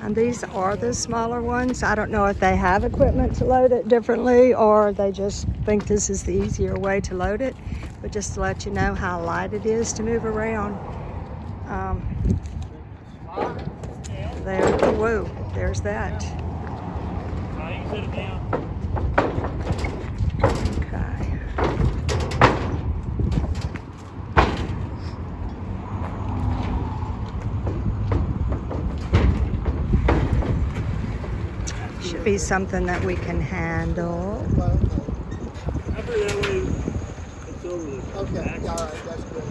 And these are the smaller ones. I don't know if they have equipment to load it differently or they just think this is the easier way to load it. But just to let you know how light it is to move around. There, whoa, there's that. Okay. Should be something that we can handle. Okay, all right, that's good.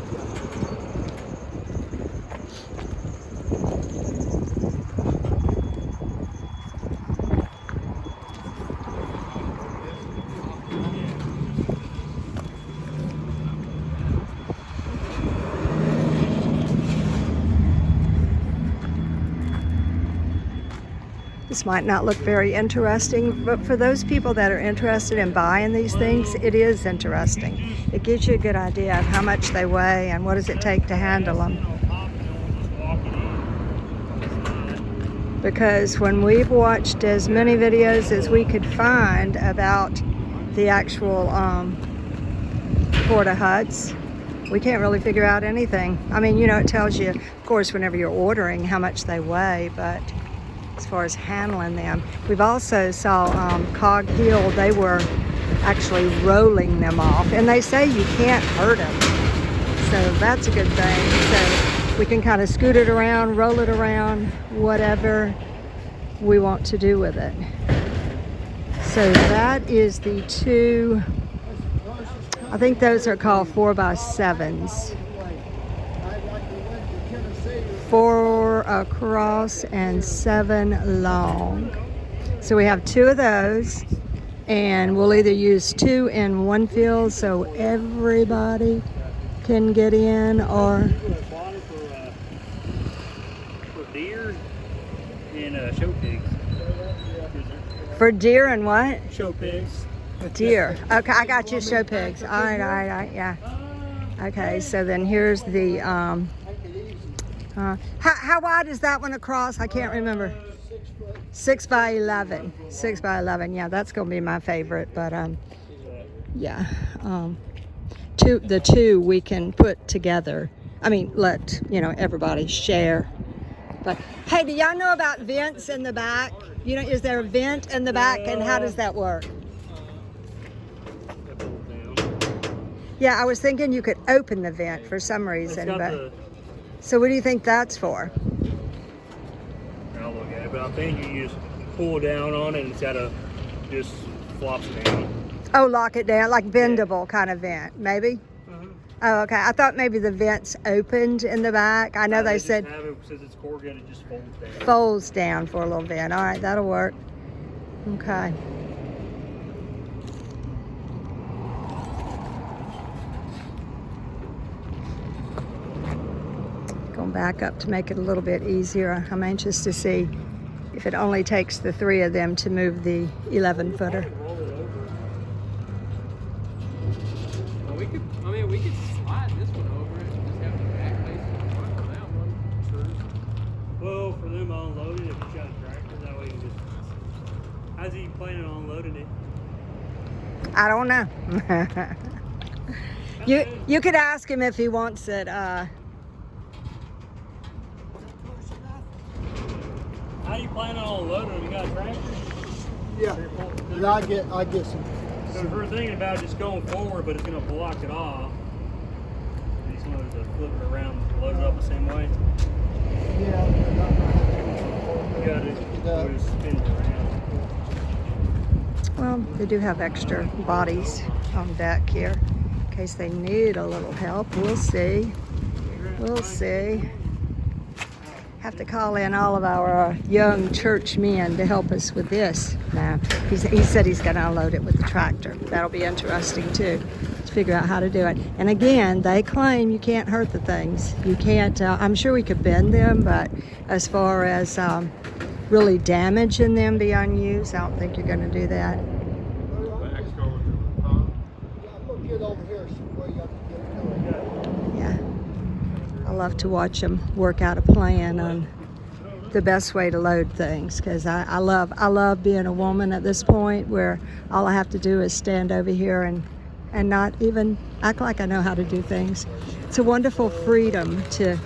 This might not look very interesting, but for those people that are interested in buying these things, it is interesting. It gives you a good idea of how much they weigh and what does it take to handle them. Because when we've watched as many videos as we could find about the actual porta huts, we can't really figure out anything. I mean, you know, it tells you, of course, whenever you're ordering how much they weigh, but as far as handling them. We've also saw Cog Hill, they were actually rolling them off, and they say you can't hurt them. So that's a good thing. So we can kind of scoot it around, roll it around, whatever we want to do with it. So that is the two, I think those are called 4x7s. 4 across and 7 long. So we have 2 of those, and we'll either use 2 in one field so everybody can get in, or for deer and show pigs. for deer and what? Show pigs. Deer. Okay, I got you. Show pigs. All right, yeah. Okay, so then here's the how wide is that one across? I can't remember. 6 by 11. 6 by 11. Yeah, that's gonna be my favorite. But yeah, the two we can put together. I mean, let everybody share. But hey, do y'all know about vents in the back? You know, is there a vent in the back, and how does that work? Yeah, I was thinking you could open the vent for some reason, but. So what do you think that's for? I'll look at it, but I think you just pull down on it and it's gotta just flops down. Oh, lock it down, like bendable kind of vent, maybe? Oh, okay. I thought maybe the vents opened in the back. I know they said have it, since it's corrugated, it just folds down. Folds down for a little vent. All right, that'll work. Okay. Going back up to make it a little bit easier. I'm anxious to see if it only takes the 3 of them to move the 11-footer. Well, we could slide this one over it and just have the back facing front of that one. Sure. Well, for them unloading, if you got a tractor, that way you just. How's he planning on unloading it? I don't know. You could ask him if he wants it. How do you plan on unloading them? You got a tractor? Yeah, I get some. So if we're thinking about just going forward, but it's going to block it off, you just want to flip it around, load it up the same way. Yeah. You got to spin it around. Well, they do have extra bodies on deck here in case they need a little help. We'll see. We'll see. Have to call in all of our young church men to help us with this. Now, he said he's going to unload it with the tractor. That'll be interesting too, to figure out how to do it. And again, they claim you can't hurt the things. You can't, I'm sure we could bend them, but as far as really damaging them beyond use, I don't think you're going to do that. Yeah. I love to watch them work out a plan on the best way to load things, because I love being a woman at this point where all I have to do is stand over here and not even act like I know how to do things. It's a wonderful freedom to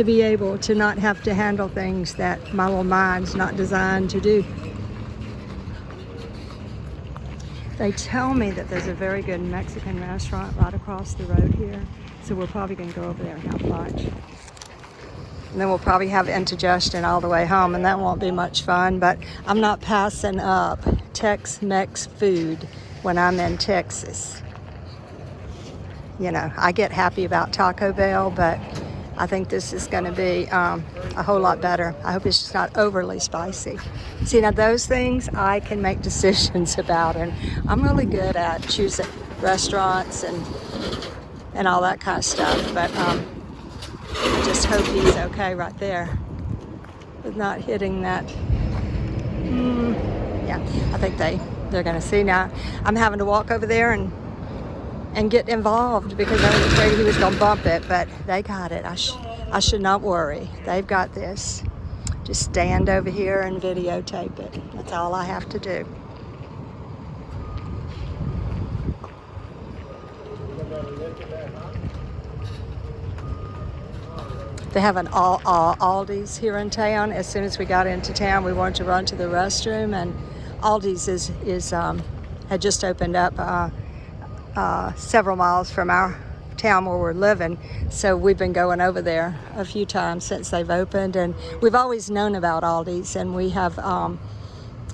be able to not have to handle things that my little mind's not designed to do. They tell me that there's a very good Mexican restaurant right across the road here, so we're probably going to go over there and have lunch. And then we'll probably have indigestion all the way home, and that won't be much fun, but I'm not passing up Tex-Mex food when I'm in Texas. You know, I get happy about Taco Bell, but I think this is going to be a whole lot better. I hope it's just not overly spicy. See, now those things I can make decisions about, and I'm really good at choosing restaurants and all that kind of stuff, but I just hope he's okay right there with not hitting that. Yeah, I think they're going to see now. I'm having to walk over there and get involved because I was afraid he was going to bump it, but they got it. I should not worry. They've got this. Just stand over here and videotape it. That's all I have to do. They have an Aldi's here in town. As soon as we got into town, we wanted to run to the restroom, and Aldi's had just opened up several miles from our town where we're living, so we've been going over there a few times since they've opened, and we've always known about Aldi's, and we have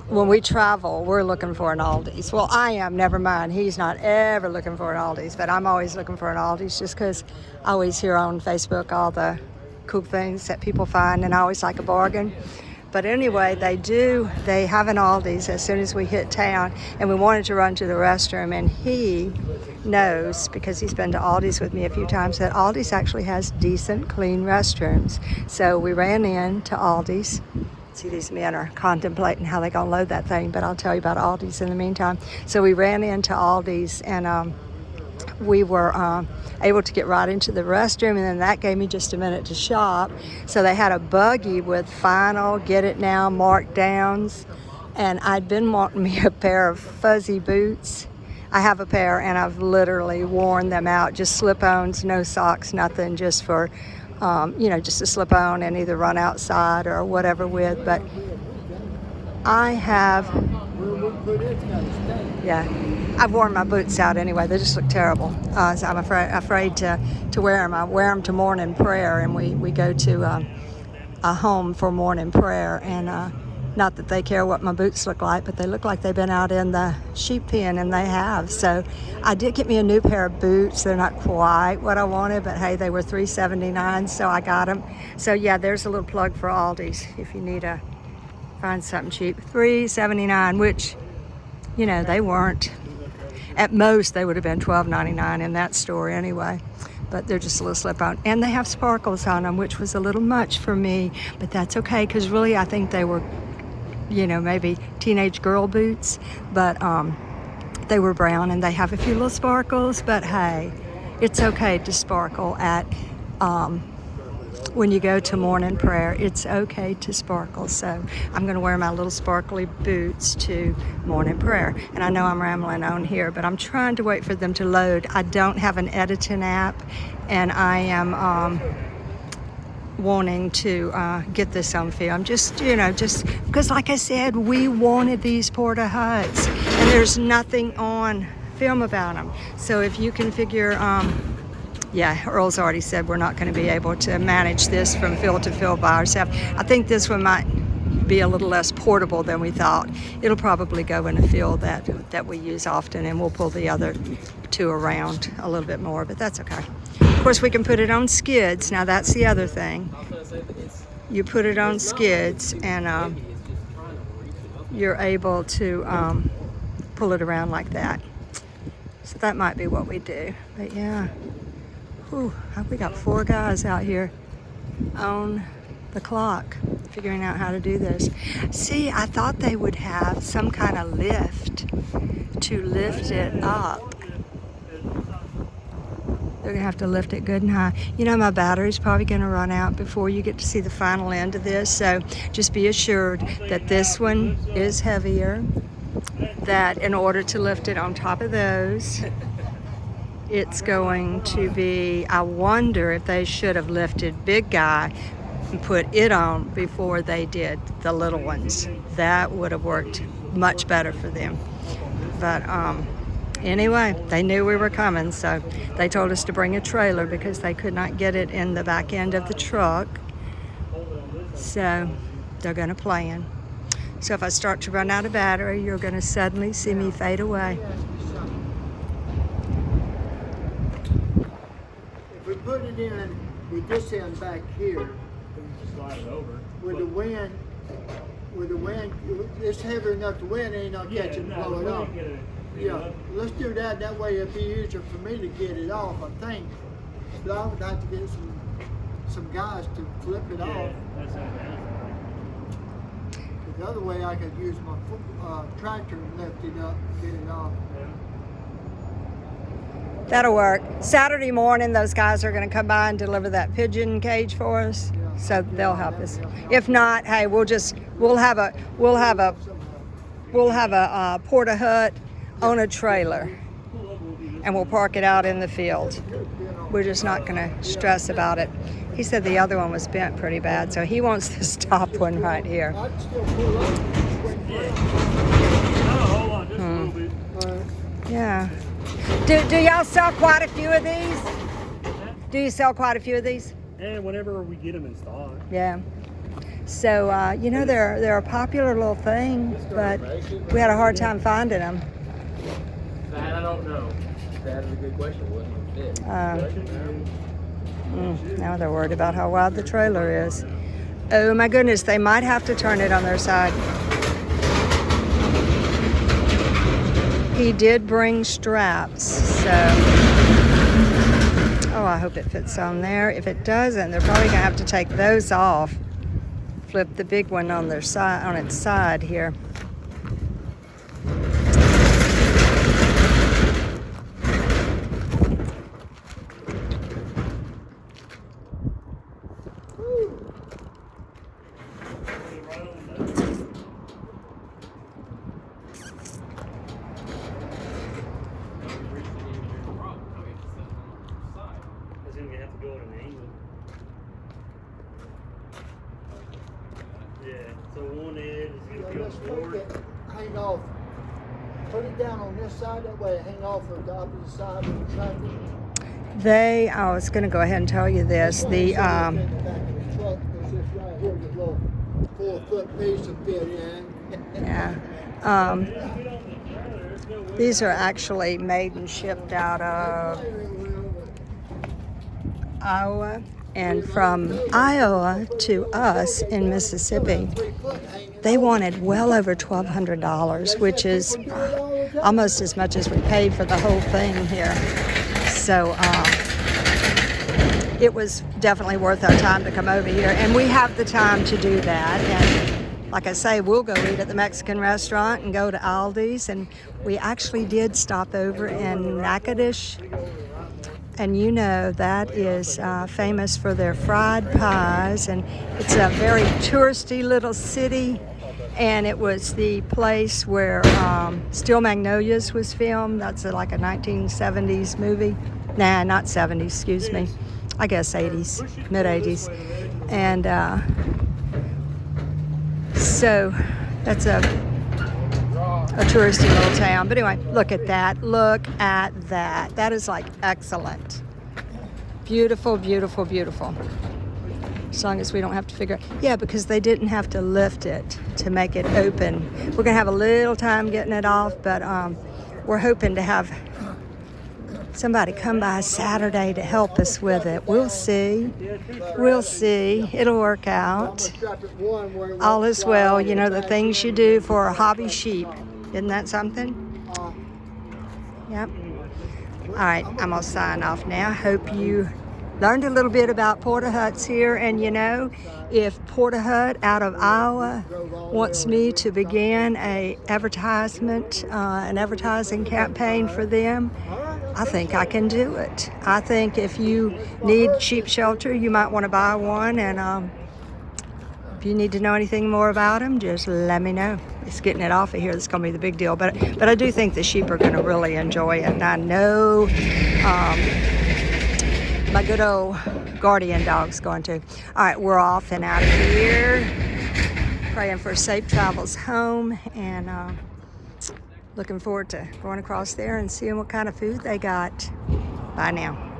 when we travel, we're looking for an Aldi's. Well, I am, never mind. He's not ever looking for an Aldi's, but I'm always looking for an Aldi's just because I always hear on Facebook all the cool things that people find, and I always like a bargain. But anyway, they have an Aldi's as soon as we hit town, and we wanted to run to the restroom, and he knows, because he's been to Aldi's with me a few times, that Aldi's actually has decent, clean restrooms. So we ran in to Aldi's. See, these men are contemplating how they're going to load that thing, but I'll tell you about Aldi's in the meantime. So we ran into Aldi's, and we were able to get right into the restroom, and then that gave me just a minute to shop. So they had a buggy with final get it now markdowns, and I'd been wanting me a pair of fuzzy boots. I have a pair, and I've literally worn them out, just slip-ons, no socks, nothing, just for just to slip on and either run outside or whatever with. But I have, yeah, I've worn my boots out anyway. They just look terrible. So I'm afraid to wear them. I wear them to morning prayer, and we go to a home for morning prayer. And not that they care what my boots look like, but they look like they've been out in the sheep pen, and they have. So I did get me a new pair of boots. They're not quite what I wanted, but hey, they were $3.79, so I got them. So yeah, there's a little plug for Aldi's if you need to find something cheap. $3.79, which, you know, they weren't. At most, they would have been $12.99 in that store anyway. But they're just a little slip-on. And they have sparkles on them, which was a little much for me. But that's okay, because really I think they were, maybe teenage girl boots. But they were brown, and they have a few little sparkles. But hey, it's okay to sparkle at when you go to morning prayer. It's okay to sparkle. So I'm going to wear my little sparkly boots to morning prayer. And I know I'm rambling on here, but I'm trying to wait for them to load. I don't have an editing app, and I am wanting to get this on film. Just because, like I said, we wanted these porta huts, and there's nothing on film about them. So if you can figure, yeah, Earl's already said we're not going to be able to manage this from field to field by ourselves. I think this one might be a little less portable than we thought. It'll probably go in a field that we use often, and we'll pull the other two around a little bit more, but that's okay. Of course, we can put it on skids. Now, that's the other thing. You put it on skids, and you're able to pull it around like that. So that might be what we do. But yeah, whew, we got 4 guys out here on the clock figuring out how to do this. See, I thought they would have some kind of lift to lift it up. They're gonna have to lift it good and high. You know, my battery's probably gonna run out before you get to see the final end of this, so just be assured that this one is heavier, that in order to lift it on top of those, it's going to be, I wonder if they should have lifted Big Guy and put it on before they did the little ones. That would have worked much better for them. But anyway, they knew we were coming, so they told us to bring a trailer because they could not get it in the back end of the truck. So they're gonna plan. So if I start to run out of battery, you're gonna suddenly see me fade away. If we put it in with this end back here, Just slide it over. with the wind, it's heavy enough, the wind ain't gonna catch it and blow it off. Yeah, let's do that. That way it'll be easier for me to get it off, I think. But I would have to get some guys to flip it off. Yeah, that's how it is. The other way I could use my tractor and lift it up and get it off. That'll work. Saturday morning, those guys are going to come by and deliver that pigeon cage for us, so they'll help us. If not, hey, we'll have a porta hut on a trailer, and we'll park it out in the field. We're just not going to stress about it. He said the other one was bent pretty bad, so he wants this top one right here. I'd still pull up. Oh, hold on, just a little bit. Yeah. Do y'all sell quite a few of these? Do you sell quite a few of these? And whenever we get them in stock. Yeah. So, you know, they're a popular little thing, but we had a hard time finding them. That I don't know. That is a good question. What would fit? Now they're worried about how wide the trailer is. Oh my goodness, they might have to turn it on their side. He did bring straps, so oh, I hope it fits on there. If it doesn't, they're probably gonna have to take those off. Flip the big one on their side, on its side here. It's gonna have to go at an angle. Yeah, so one edge is gonna be on Let's forward. take it, hang off. Put it down on this side, that way hang off of the opposite side of the tractor. I was going to go ahead and tell you this. In the back of the truck, 'cause this right here, the little 4-foot piece will fit in. Yeah. These are actually made and shipped out of Iowa, and from Iowa to us in Mississippi, they wanted well over $1,200, which is almost as much as we paid for the whole thing here. So it was definitely worth our time to come over here, and we have the time to do that. And like I say, we'll go eat at the Mexican restaurant and go to Aldi's, and we actually did stop over in Natchitoches. And you know, that is famous for their fried pies, and it's a very touristy little city, and it was the place where Steel Magnolias was filmed. That's like a 1970s movie. Nah, not 70s, excuse me. I guess 80s, mid-80s. And so that's a touristy little town. But anyway, look at that. Look at that. That is like excellent. Beautiful, beautiful, beautiful. As long as we don't have to figure, yeah, because they didn't have to lift it to make it open. We're gonna have a little time getting it off, but we're hoping to have somebody come by Saturday to help us with it. We'll see. We'll see. It'll work out. All is well. You know, the things you do for a hobby sheep. Isn't that something? Yep. All right, I'm gonna sign off now. Hope you learned a little bit about Porta Huts here, and you know, if Porta Hut out of Iowa wants me to begin an advertising campaign for them, I think I can do it. I think if you need sheep shelter, you might want to buy one. And if you need to know anything more about them, just let me know. It's getting it off of here that's going to be the big deal. But I do think the sheep are going to really enjoy it. And I know my good old guardian dog's going to. All right, we're off and out of here. Praying for safe travels home. And looking forward to going across there and seeing what kind of food they got. Bye now.